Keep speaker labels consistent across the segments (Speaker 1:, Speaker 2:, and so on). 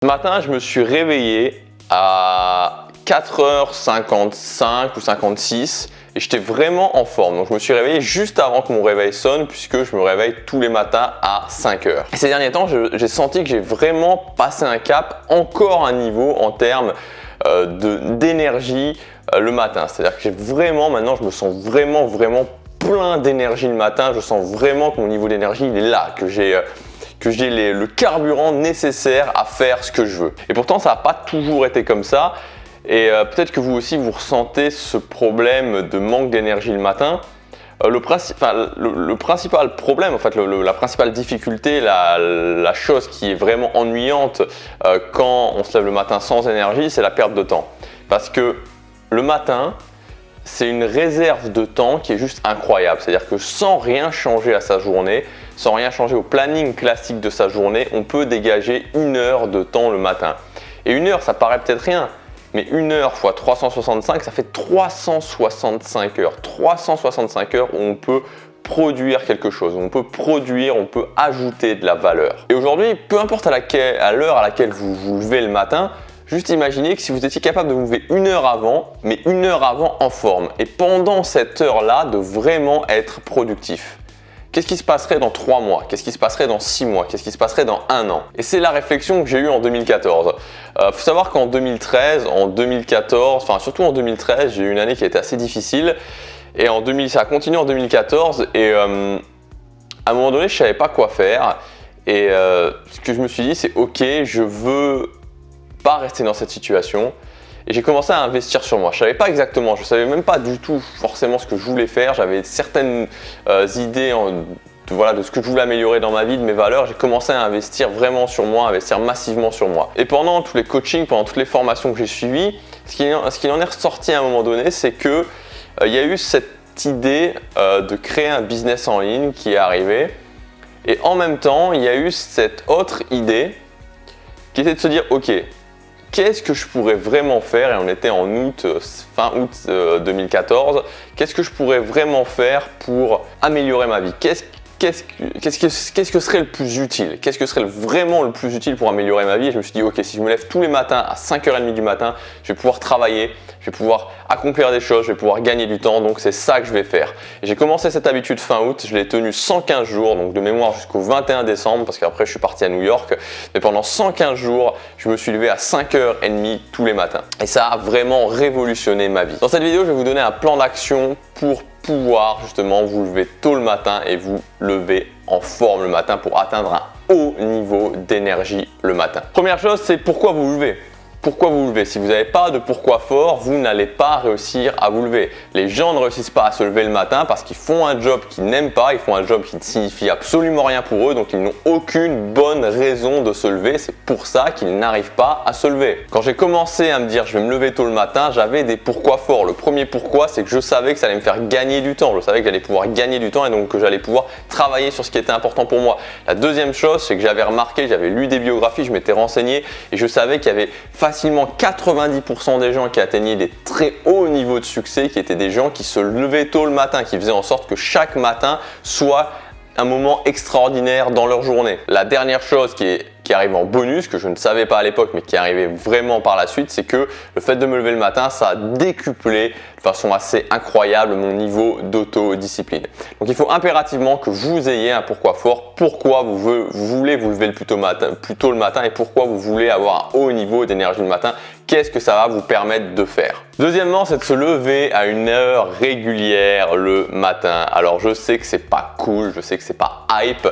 Speaker 1: Ce matin, je me suis réveillé à 4h55 ou 56 et j'étais vraiment en forme. Donc je me suis réveillé juste avant que mon réveil sonne puisque je me réveille tous les matins à 5h. Et ces derniers temps, j'ai senti que j'ai vraiment passé un cap, encore un niveau en termes d'énergie le matin. C'est-à-dire que maintenant je me sens vraiment plein d'énergie le matin. Je sens vraiment que mon niveau d'énergie il est là, que j'ai le carburant nécessaire à faire ce que je veux. Et pourtant, ça n'a pas toujours été comme ça. Et peut-être que vous aussi, vous ressentez ce problème de manque d'énergie le matin. Le principal problème, en fait, la principale difficulté, la chose qui est vraiment ennuyante quand on se lève le matin sans énergie, c'est la perte de temps. Parce que le matin, c'est une réserve de temps qui est juste incroyable. C'est-à-dire que sans rien changer à sa journée, sans rien changer au planning classique de sa journée, on peut dégager 1 heure de temps le matin. Et 1 heure, ça paraît peut-être rien, mais 1 heure fois 365, ça fait 365 heures. 365 heures où on peut produire quelque chose, où on peut produire, on peut ajouter de la valeur. Et aujourd'hui, peu importe à l'heure à laquelle vous vous levez le matin, juste imaginez que si vous étiez capable de vous lever 1 heure avant, mais 1 heure avant en forme, et pendant cette heure-là, de vraiment être productif. Qu'est-ce qui se passerait dans 3 mois? Qu'est-ce qui se passerait dans 6 mois? Qu'est-ce qui se passerait dans 1 an? Et c'est la réflexion que j'ai eue en 2014. Faut savoir qu'en 2013, en 2014, enfin surtout en 2013, j'ai eu une année qui a été assez difficile. Et ça a continué en 2014 et à un moment donné, je savais pas quoi faire. Et ce que je me suis dit, c'est ok, je veux pas rester dans cette situation. Et j'ai commencé à investir sur moi. Je savais pas exactement, je savais même pas du tout forcément ce que je voulais faire. J'avais certaines idées de ce que je voulais améliorer dans ma vie, de mes valeurs. J'ai commencé à investir vraiment sur moi, investir massivement sur moi. Et pendant tous les coachings, pendant toutes les formations que j'ai suivies, ce qui en est ressorti à un moment donné, c'est que il y a eu cette idée de créer un business en ligne qui est arrivée. Et en même temps, il y a eu cette autre idée qui était de se dire, ok, qu'est-ce que je pourrais vraiment faire, et on était en fin août 2014, qu'est-ce que je pourrais vraiment faire pour améliorer ma vie? Qu'est-ce que serait le plus utile? Qu'est-ce que serait vraiment le plus utile pour améliorer ma vie? Et je me suis dit, ok, si je me lève tous les matins à 5h30 du matin, je vais pouvoir travailler, je vais pouvoir accomplir des choses, je vais pouvoir gagner du temps, donc c'est ça que je vais faire. Et j'ai commencé cette habitude fin août, je l'ai tenue 115 jours, donc de mémoire jusqu'au 21 décembre, parce qu'après je suis parti à New York. Mais pendant 115 jours, je me suis levé à 5h30 tous les matins. Et ça a vraiment révolutionné ma vie. Dans cette vidéo, je vais vous donner un plan d'action pour pouvoir justement vous lever tôt le matin et vous lever en forme le matin pour atteindre un haut niveau d'énergie le matin. Première chose, c'est pourquoi vous vous levez. Pourquoi vous vous levez? Si vous n'avez pas de pourquoi fort, vous n'allez pas réussir à vous lever. Les gens ne réussissent pas à se lever le matin parce qu'ils font un job qu'ils n'aiment pas, ils font un job qui ne signifie absolument rien pour eux, donc ils n'ont aucune bonne raison de se lever. C'est pour ça qu'ils n'arrivent pas à se lever. Quand j'ai commencé à me dire je vais me lever tôt le matin, j'avais des pourquoi forts. Le premier pourquoi, c'est que je savais que ça allait me faire gagner du temps. Je savais que j'allais pouvoir gagner du temps et donc que j'allais pouvoir travailler sur ce qui était important pour moi. La deuxième chose, c'est que j'avais remarqué, j'avais lu des biographies, je m'étais renseigné et je savais qu'il y avait facilement 90% des gens qui atteignaient des très hauts niveaux de succès, qui étaient des gens qui se levaient tôt le matin, qui faisaient en sorte que chaque matin soit un moment extraordinaire dans leur journée. La dernière chose qui arrive en bonus, que je ne savais pas à l'époque mais qui est arrivé vraiment par la suite, c'est que le fait de me lever le matin, ça a décuplé de façon assez incroyable mon niveau d'autodiscipline. Donc il faut impérativement que vous ayez un pourquoi fort, pourquoi vous voulez vous lever plus tôt le matin et pourquoi vous voulez avoir un haut niveau d'énergie le matin. Qu'est-ce que ça va vous permettre de faire? Deuxièmement, c'est de se lever à une heure régulière le matin. Alors je sais que c'est pas cool, je sais que c'est pas hype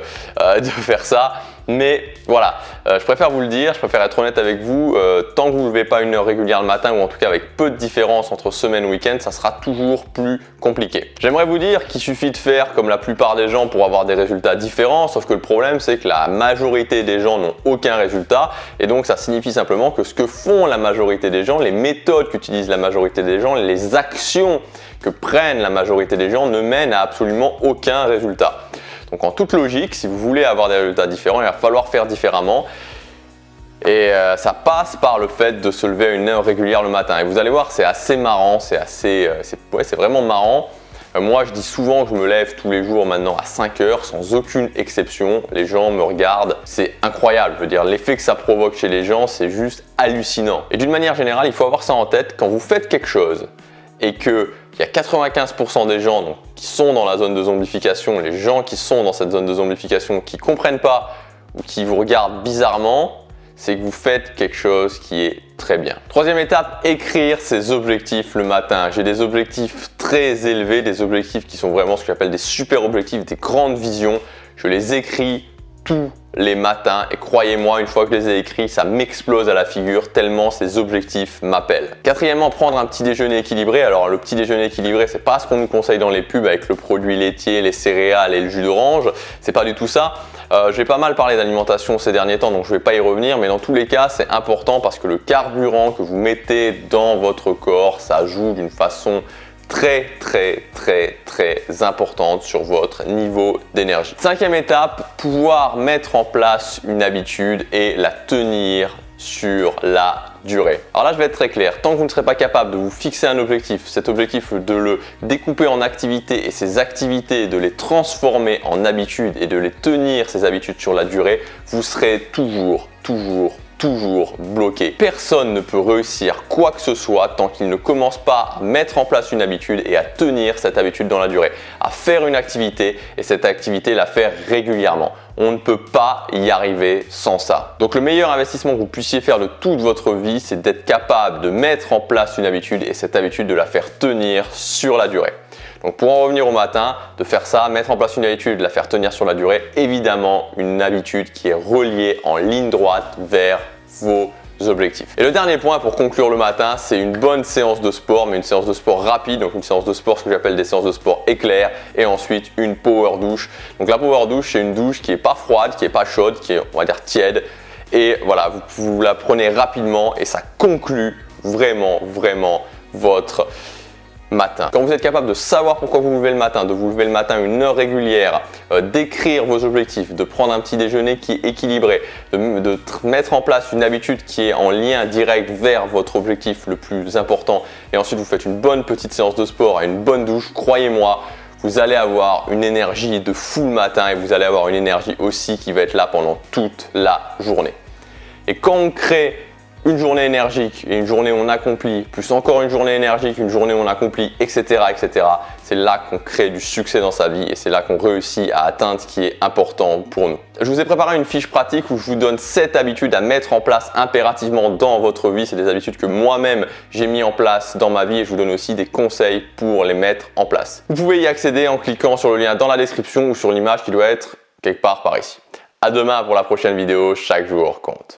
Speaker 1: de faire ça, mais voilà, je préfère vous le dire, je préfère être honnête avec vous. Tant que vous ne levez pas une heure régulière le matin, ou en tout cas avec peu de différence entre semaine et week-end, ça sera toujours plus compliqué. J'aimerais vous dire qu'il suffit de faire comme la plupart des gens pour avoir des résultats différents, sauf que le problème c'est que la majorité des gens n'ont aucun résultat, et donc ça signifie simplement que ce que font la majorité des gens, les méthodes qu'utilisent la majorité des gens, les actions que prennent la majorité des gens ne mènent à absolument aucun résultat. Donc en toute logique, si vous voulez avoir des résultats différents, il va falloir faire différemment. Et ça passe par le fait de se lever à une heure régulière le matin. Et vous allez voir, c'est assez marrant, c'est vraiment marrant. Moi, je dis souvent que je me lève tous les jours maintenant à 5 heures, sans aucune exception. Les gens me regardent, c'est incroyable. Je veux dire, l'effet que ça provoque chez les gens, c'est juste hallucinant. Et d'une manière générale, il faut avoir ça en tête quand vous faites quelque chose et qu'il y a 95% des gens qui sont dans la zone de zombification, les gens qui sont dans cette zone de zombification, qui ne comprennent pas ou qui vous regardent bizarrement, c'est que vous faites quelque chose qui est très bien. Troisième étape, écrire ses objectifs le matin. J'ai des objectifs très élevés, des objectifs qui sont vraiment ce que j'appelle des super objectifs, des grandes visions. Je les écris tous les matins et croyez-moi, une fois que je les ai écrits, ça m'explose à la figure tellement ces objectifs m'appellent. Quatrièmement, prendre un petit déjeuner équilibré. Alors le petit déjeuner équilibré, c'est pas ce qu'on nous conseille dans les pubs avec le produit laitier, les céréales et le jus d'orange. C'est pas du tout ça. J'ai pas mal parlé d'alimentation ces derniers temps, donc je vais pas y revenir, mais dans tous les cas, c'est important parce que le carburant que vous mettez dans votre corps, ça joue d'une façon très importante sur votre niveau d'énergie. Cinquième étape, pouvoir mettre en place une habitude et la tenir sur la durée. Alors là, je vais être très clair. Tant que vous ne serez pas capable de vous fixer un objectif, cet objectif de le découper en activités et ces activités de les transformer en habitudes et de les tenir ces habitudes sur la durée, vous serez toujours bloqué. Personne ne peut réussir quoi que ce soit tant qu'il ne commence pas à mettre en place une habitude et à tenir cette habitude dans la durée, à faire une activité et cette activité la faire régulièrement. On ne peut pas y arriver sans ça. Donc le meilleur investissement que vous puissiez faire de toute votre vie, c'est d'être capable de mettre en place une habitude et cette habitude de la faire tenir sur la durée. Donc pour en revenir au matin, de faire ça, mettre en place une habitude, la faire tenir sur la durée, évidemment une habitude qui est reliée en ligne droite vers vos objectifs. Et le dernier point pour conclure le matin, c'est une bonne séance de sport, mais une séance de sport rapide, donc une séance de sport, ce que j'appelle des séances de sport éclairs, et ensuite une power douche. Donc la power douche, c'est une douche qui n'est pas froide, qui n'est pas chaude, qui est, on va dire, tiède. Et voilà, vous la prenez rapidement et ça conclut vraiment votre matin. Quand vous êtes capable de savoir pourquoi vous vous levez le matin, de vous lever le matin une heure régulière, d'écrire vos objectifs, de prendre un petit déjeuner qui est équilibré, de mettre en place une habitude qui est en lien direct vers votre objectif le plus important et ensuite vous faites une bonne petite séance de sport et une bonne douche, croyez-moi, vous allez avoir une énergie de fou le matin et vous allez avoir une énergie aussi qui va être là pendant toute la journée. Et quand on crée une journée énergique et une journée où on accomplit, plus encore une journée énergique, une journée où on accomplit, etc. C'est là qu'on crée du succès dans sa vie et c'est là qu'on réussit à atteindre ce qui est important pour nous. Je vous ai préparé une fiche pratique où je vous donne 7 habitudes à mettre en place impérativement dans votre vie. C'est des habitudes que moi-même j'ai mis en place dans ma vie et je vous donne aussi des conseils pour les mettre en place. Vous pouvez y accéder en cliquant sur le lien dans la description ou sur l'image qui doit être quelque part par ici. À demain pour la prochaine vidéo, chaque jour compte.